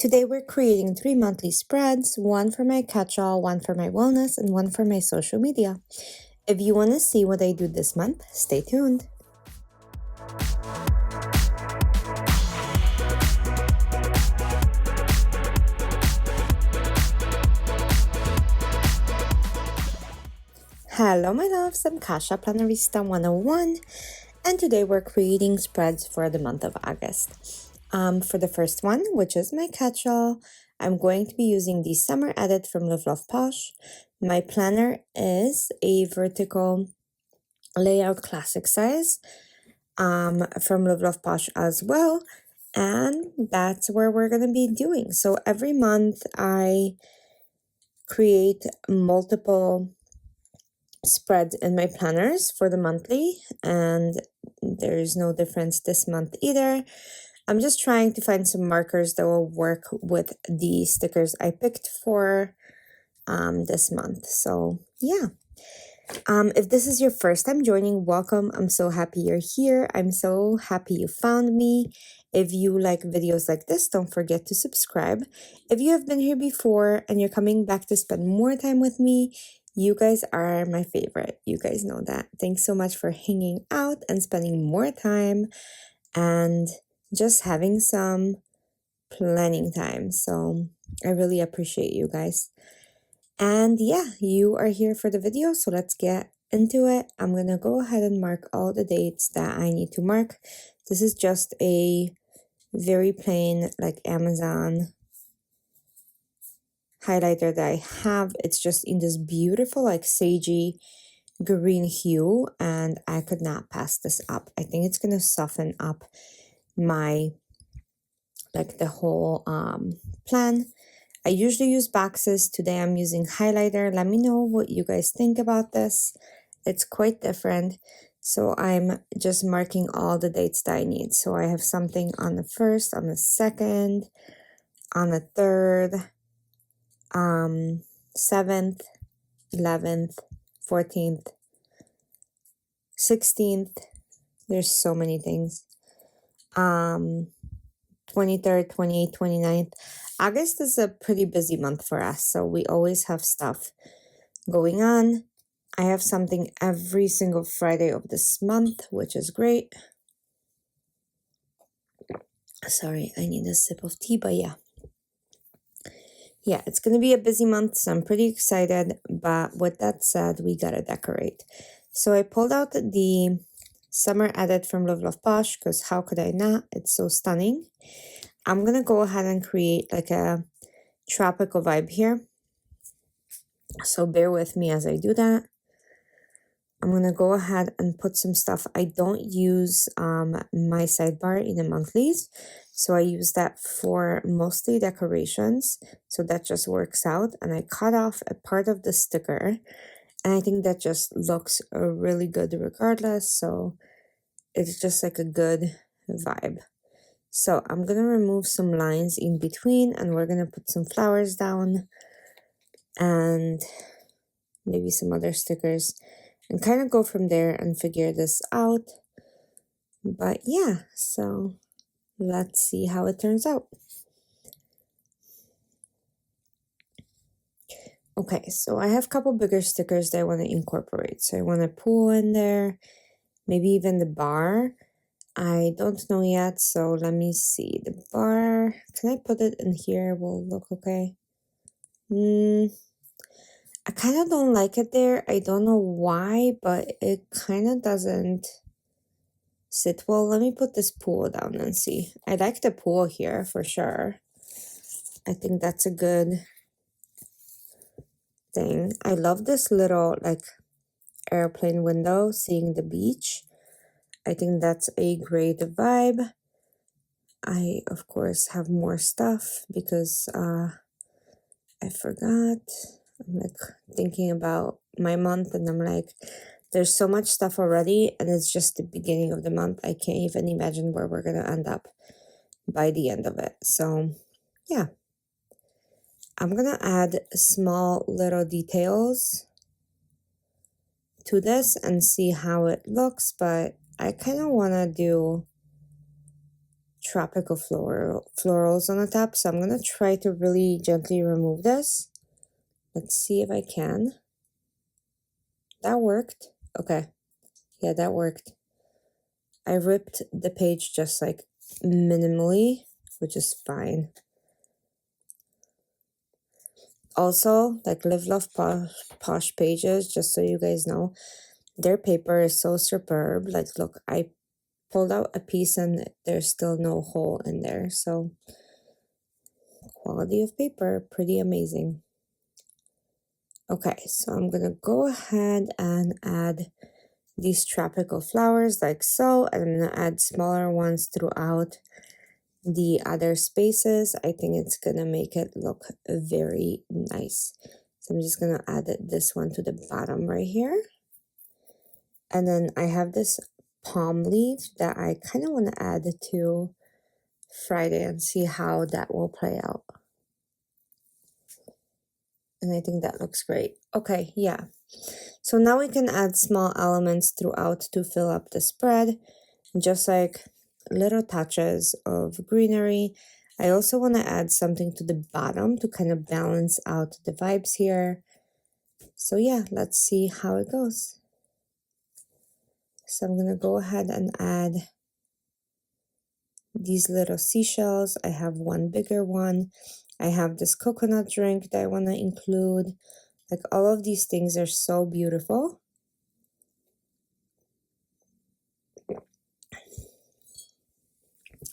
Today we're creating 3 monthly spreads, one for my catch-all, one for my wellness, and one for my social media. If you want to see what I do this month, stay tuned. Hello my loves, I'm Kasha Planarista 101, and today we're creating spreads for the month of August. For the first one, which is my catch-all, I'm going to be using the Summer Edit from Love Love Posh. My planner is a vertical layout classic size from Love Love Posh as well, and that's where we're going to be doing. So every month I create multiple spreads in my planners for the monthly, and there's no difference this month either. I'm just trying to find some markers that will work with the stickers I picked for this month. So yeah. If this is your first time joining, welcome. I'm so happy you're here. I'm so happy you found me. If you like videos like this, don't forget to subscribe. If you have been here before and you're coming back to spend more time with me, you guys are my favorite. You guys know that. Thanks so much for hanging out and spending more time and just having some planning time. So I really appreciate you guys. And yeah, you are here for the video, so let's get into it. I'm going to go ahead and mark all the dates that I need to mark. This is just a very plain, like Amazon highlighter that I have. It's just in this beautiful, like sagey green hue, and I could not pass this up. I think it's going to soften up my, like the whole plan. I usually use boxes. Today I'm using highlighter. Let me know what you guys think about this. It's quite different. So I'm just marking all the dates that I need. So I have something on the 1st, on the 2nd, on the 3rd, 7th, 11th, 14th, 16th. There's so many things. 23rd, 28th, 29th. August is a pretty busy month for us, so we always have stuff going on. I have something every single Friday of this month, which is great. Sorry, I need a sip of tea, but yeah. Yeah, it's going to be a busy month, so I'm pretty excited. But with that said, we got to decorate. So I pulled out the Summer Edit from Love Love Posh, because how could I not? It's so stunning. I'm going to go ahead and create like a tropical vibe here. So bear with me as I do that. I'm going to go ahead and put some stuff. I don't use my sidebar in the monthlies. So I use that for mostly decorations. So that just works out. And I cut off a part of the sticker. And I think that just looks really good regardless. So it's just like a good vibe. So I'm going to remove some lines in between, and we're going to put some flowers down and maybe some other stickers and kind of go from there and figure this out. But yeah, so let's see how it turns out. Okay, so I have a couple bigger stickers that I want to incorporate. So I want to pull in there, maybe even the bar. I don't know yet, so let me see. The bar, can I put it in here? Will look okay. I kind of don't like it there. I don't know why, but it kind of doesn't sit well. Let me put this pool down and see. I like the pool here for sure. I think that's a good thing. I love this little like airplane window, seeing the beach. I think that's a great vibe. I, of course, have more stuff because I forgot. I'm like thinking about my month, and I'm like, there's so much stuff already, and it's just the beginning of the month. I can't even imagine where we're going to end up by the end of it. So, yeah. I'm going to add small little details to this and see how it looks, but I kind of want to do tropical florals on the top. So I'm going to try to really gently remove this. Let's see if I can. That worked. Okay. Yeah, that worked. I ripped the page just like minimally, which is fine. Also, like Live Love Posh pages, just so you guys know, their paper is so superb. Like, look, I pulled out a piece and there's still no hole in there. So, quality of paper, pretty amazing. Okay, so I'm gonna go ahead and add these tropical flowers like so, and I'm gonna add smaller ones throughout the other spaces. I think it's gonna make it look very nice. So I'm just gonna add this one to the bottom right here. And then I have this palm leaf that I kind of want to add to Friday and see how that will play out. And I think that looks great. Okay, yeah. So now we can add small elements throughout to fill up the spread, just like little touches of greenery. I also want to add something to the bottom to kind of balance out the vibes here. So yeah, let's see how it goes. So I'm going to go ahead and add these little seashells. I have one bigger one. I have this coconut drink that I want to include. Like, all of these things are so beautiful.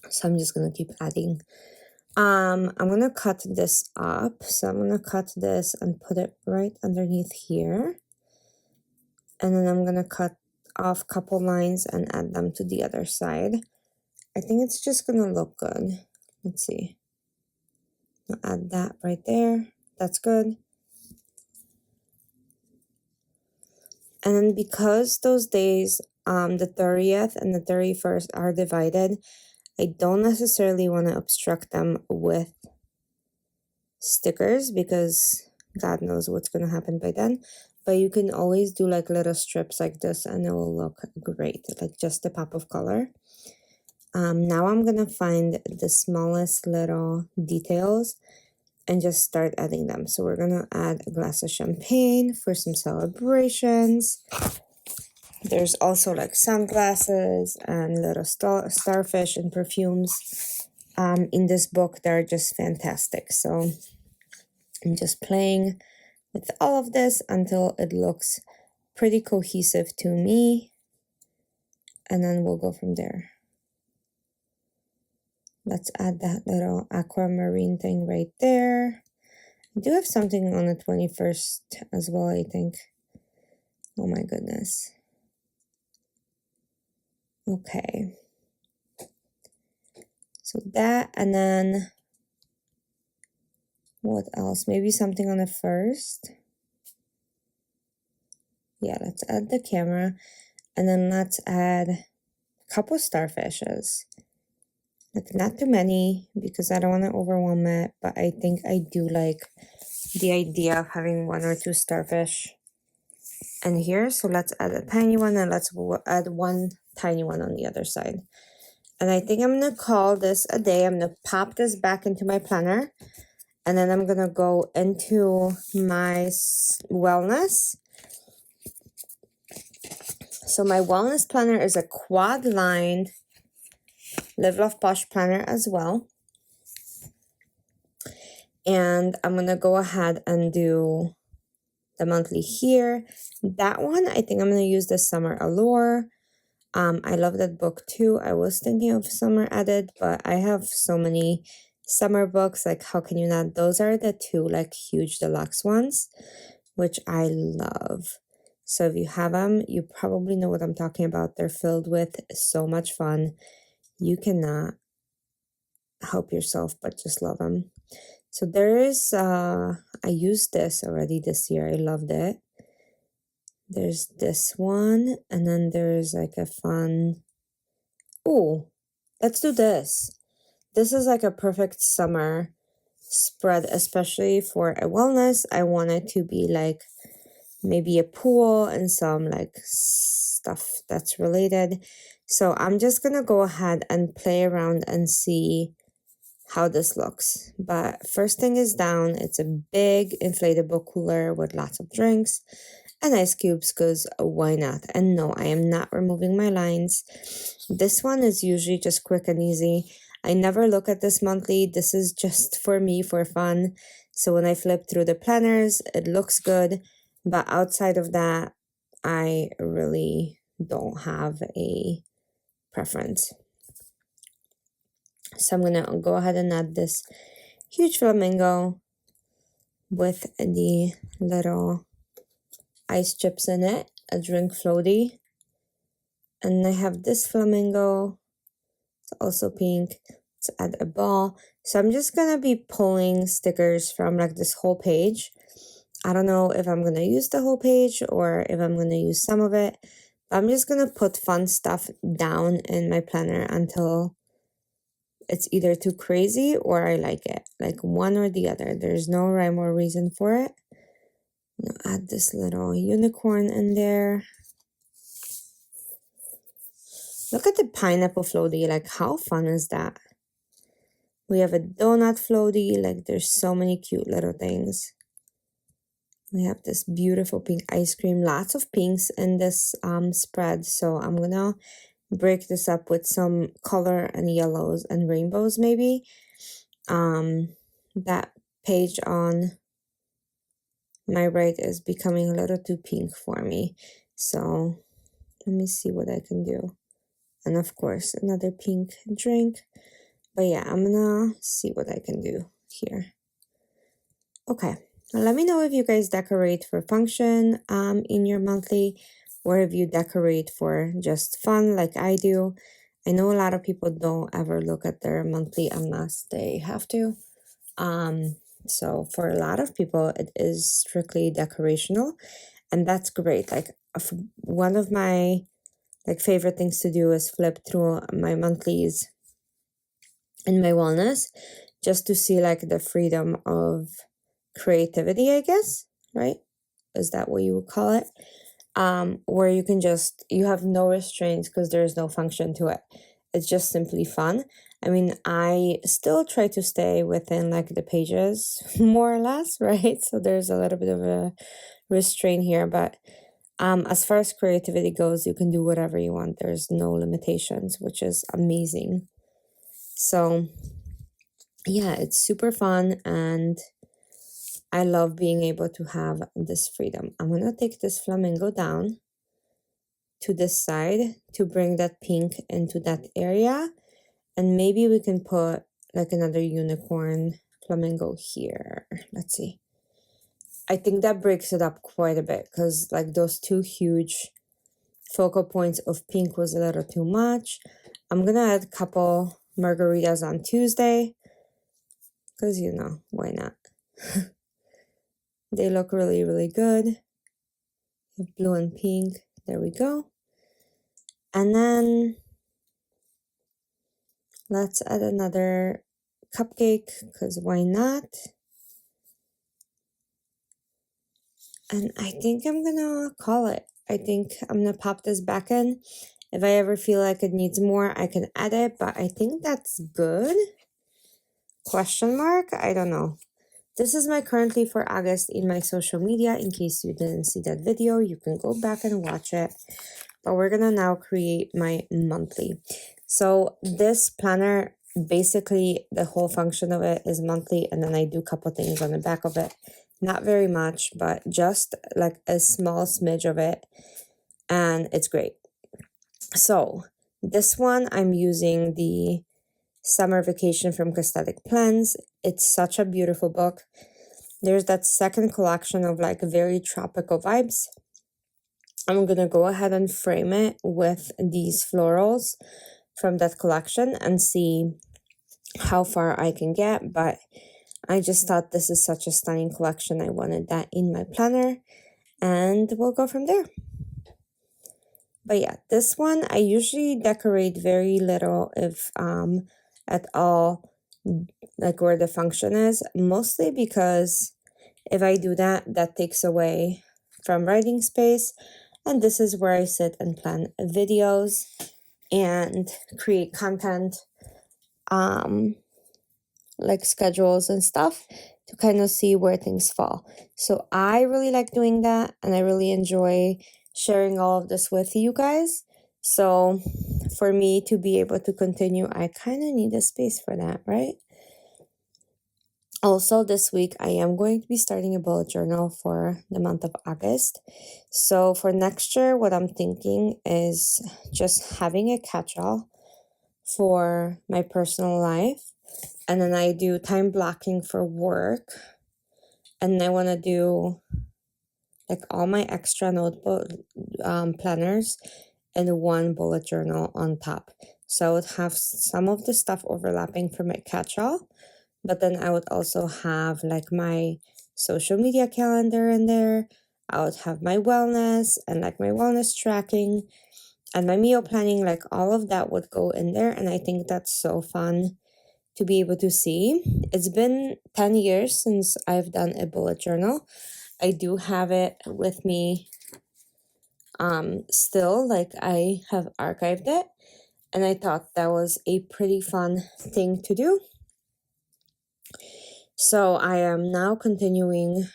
So I'm just going to keep adding. I'm going to cut this up. So I'm going to cut this and put it right underneath here. And then I'm going to cut off a couple lines and add them to the other side. I think it's just going to look good. Let's see. I'll add that right there. That's good. And then because those days, the 30th and the 31st are divided, I don't necessarily want to obstruct them with stickers because God knows what's going to happen by then. But you can always do like little strips like this and it will look great, like just a pop of color. Now I'm going to find the smallest little details and just start adding them. So we're going to add a glass of champagne for some celebrations. There's also like sunglasses and little starfish and perfumes in this book. They're just fantastic. So I'm just playing with all of this until it looks pretty cohesive to me. And then we'll go from there. Let's add that little aquamarine thing right there. I do have something on the 21st as well, I think. Oh my goodness. Okay. So that, and then what else? Maybe something on the 1st. Yeah, let's add the camera. And then let's add a couple starfishes. Like, not too many because I don't want to overwhelm it, but I think I do like the idea of having 1 or 2 starfish in here. So let's add a tiny one and let's add 1 tiny one on the other side. And I think I'm going to call this a day. I'm going to pop this back into my planner. And then I'm going to go into my wellness. So my wellness planner is a quad-lined Live Love Posh planner as well. And I'm going to go ahead and do the monthly here. That one, I think I'm going to use the Summer Allure. I love that book too. I was thinking of Summer Added, but I have so many summer books. Like, how can you not? Those are the 2 like huge deluxe ones, which I love. So if you have them, you probably know what I'm talking about. They're filled with so much fun. You cannot help yourself but just love them. So there is, I used this already this year. I loved it. There's this one, and then there's like a fun, oh, let's do this. This is like a perfect summer spread, especially for a wellness. I want it to be like maybe a pool and some like stuff that's related. So I'm just gonna go ahead and play around and see how this looks. But first thing is down, it's a big inflatable cooler with lots of drinks and ice cubes, because why not? And no, I am not removing my lines. This one is usually just quick and easy. I never look at this monthly. This is just for me, for fun. So when I flip through the planners, it looks good. But outside of that, I really don't have a preference. So I'm gonna go ahead and add this huge flamingo with the little ice chips in it, a drink floaty. And I have this flamingo, it's also pink. Let's add a ball. So I'm just gonna be pulling stickers from like this whole page. I don't know if I'm gonna use the whole page or if I'm gonna use some of it. I'm just gonna put fun stuff down in my planner until it's either too crazy or I like it. Like one or the other. There's no rhyme or reason for it. I'll add this little unicorn in there. Look at the pineapple floaty. Like, how fun is that? We have a donut floaty. Like, there's so many cute little things. We have this beautiful pink ice cream. Lots of pinks in this spread. So I'm gonna break this up with some color and yellows and rainbows maybe. That page on my right is becoming a little too pink for me. So let me see what I can do. And of course, another pink drink. But yeah, I'm gonna see what I can do here. Okay, let me know if you guys decorate for function in your monthly, or if you decorate for just fun like I do. I know a lot of people don't ever look at their monthly unless they have to. So for a lot of people, it is strictly decorational, and that's great. Like one of my favorite things to do is flip through my monthlies in my wellness, just to see like the freedom of creativity, I guess, right? Is that what you would call it? Where you can just, you have no restraints because there's no function to it. It's just simply fun. I mean, I still try to stay within like the pages more or less, right? So there's a little bit of a restraint here, but as far as creativity goes, you can do whatever you want. There's no limitations, which is amazing. So yeah, it's super fun, and I love being able to have this freedom. I'm gonna take this flamingo down to this side to bring that pink into that area, and maybe we can put like another unicorn flamingo here. Let's see. I think that breaks it up quite a bit, because like those two huge focal points of pink was a little too much. I'm gonna add a couple margaritas on Tuesday, because you know, why not? They look really, really good. Blue and pink. There we go. And then let's add another cupcake, because why not? And I think I'm gonna call it. I think I'm gonna pop this back in. If I ever feel like it needs more, I can add it, but I think that's good. Question mark? I don't know. This is my currently for August in my social media. In case you didn't see that video, you can go back and watch it. But we're gonna now create my monthly. So this planner, basically the whole function of it is monthly, and then I do a couple things on the back of it. Not very much, but just like a small smidge of it, and it's great. So this one, I'm using the Summer Vacation from Cosmetic Plans. It's such a beautiful book. There's that second collection of like very tropical vibes. I'm gonna go ahead and frame it with these florals from that collection and see how far I can get, but I just thought this is such a stunning collection. I wanted that in my planner, and we'll go from there. But yeah, this one, I usually decorate very little, if at all, like where the function is, mostly because if I do that, that takes away from writing space, and this is where I sit and plan videos. and create content, like schedules and stuff, to kind of see where things fall. So I really like doing that, and I really enjoy sharing all of this with you guys. So for me to be able to continue, I kind of need a space for that, right? Also, this week I am going to be starting a bullet journal for the month of August. So for next year, what I'm thinking is just having a catch-all for my personal life, and then I do time blocking for work, and I want to do like all my extra notebook planners and one bullet journal on top. So I would have some of the stuff overlapping for my catch-all, but then I would also have like my social media calendar in there. I would have my wellness and like my wellness tracking and my meal planning, like all of that would go in there. And I think that's so fun to be able to see. It's been 10 years since I've done a bullet journal. I do have it with me still, like I have archived it, and I thought that was a pretty fun thing to do. So I am now continuing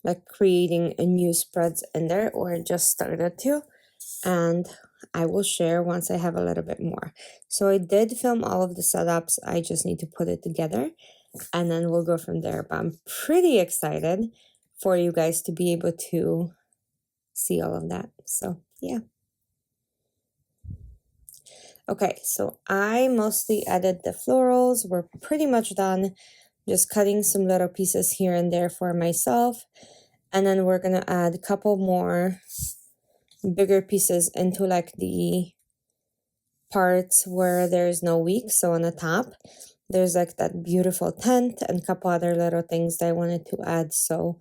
like creating a new spreads in there, or just started to, and I will share once I have a little bit more. So I did film all of the setups, I just need to put it together, and then we'll go from there. But I'm pretty excited for you guys to be able to see all of that. So yeah. Okay, so I mostly added the florals. We're pretty much done. Just cutting some little pieces here and there for myself. And then we're gonna add a couple more bigger pieces into like the parts where there's no week. So on the top, there's like that beautiful tent and a couple other little things that I wanted to add. So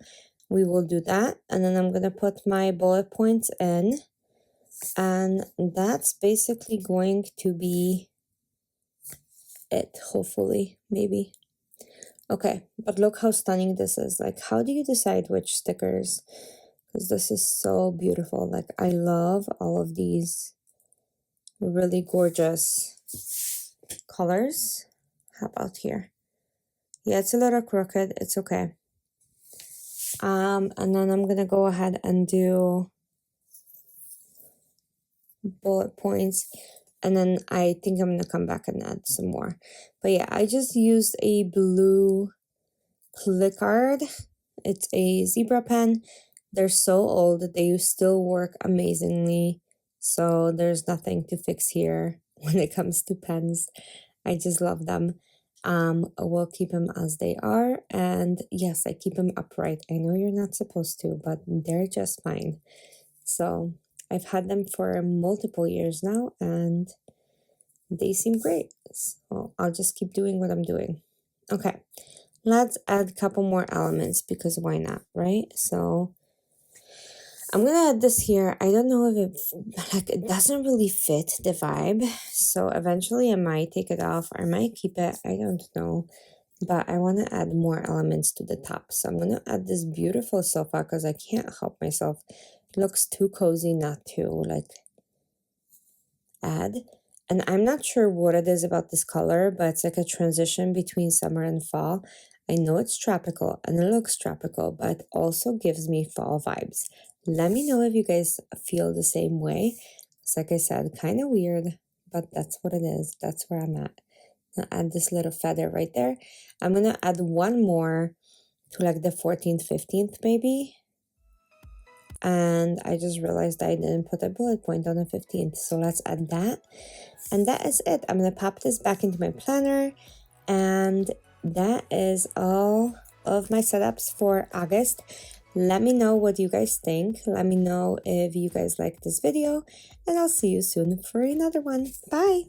we will do that. And then I'm gonna put my bullet points in. And that's basically going to be it, hopefully, maybe. Okay, but look how stunning this is. Like, how do you decide which stickers? Because this is so beautiful. Like, I love all of these really gorgeous colors. How about here? Yeah, it's a little crooked. It's okay. And then I'm gonna go ahead and do bullet points, and then I think I'm gonna come back and add some more. But yeah, I just used a blue click art. It's a zebra pen. They're so old, they still work amazingly, so there's nothing to fix here when it comes to pens. I just love them. We'll keep them as they are, and yes, I keep them upright. I know you're not supposed to, but they're just fine. So I've had them for multiple years now, and they seem great. So I'll just keep doing what I'm doing. Okay, let's add a couple more elements, because why not, right? So I'm gonna add this here. I don't know if it doesn't really fit the vibe, so eventually I might take it off or I might keep it. I don't know, but I want to add more elements to the top. So I'm gonna add this beautiful sofa because I can't help myself. It looks too cozy not to like add. And I'm not sure what it is about this color, but it's like a transition between summer and fall. I know it's tropical and it looks tropical, but it also gives me fall vibes. Let me know if you guys feel the same way. It's like I said, kind of weird, but that's what it is. That's where I'm at. I'll add this little feather right there. I'm gonna add one more to like the 14th, 15th maybe. And I just realized I didn't put a bullet point on the 15th, so let's add that. And that is it. I'm gonna pop this back into my planner, and that is all of my setups for August. Let me know what you guys think. Let me know if you guys like this video, and I'll see you soon for another one. Bye!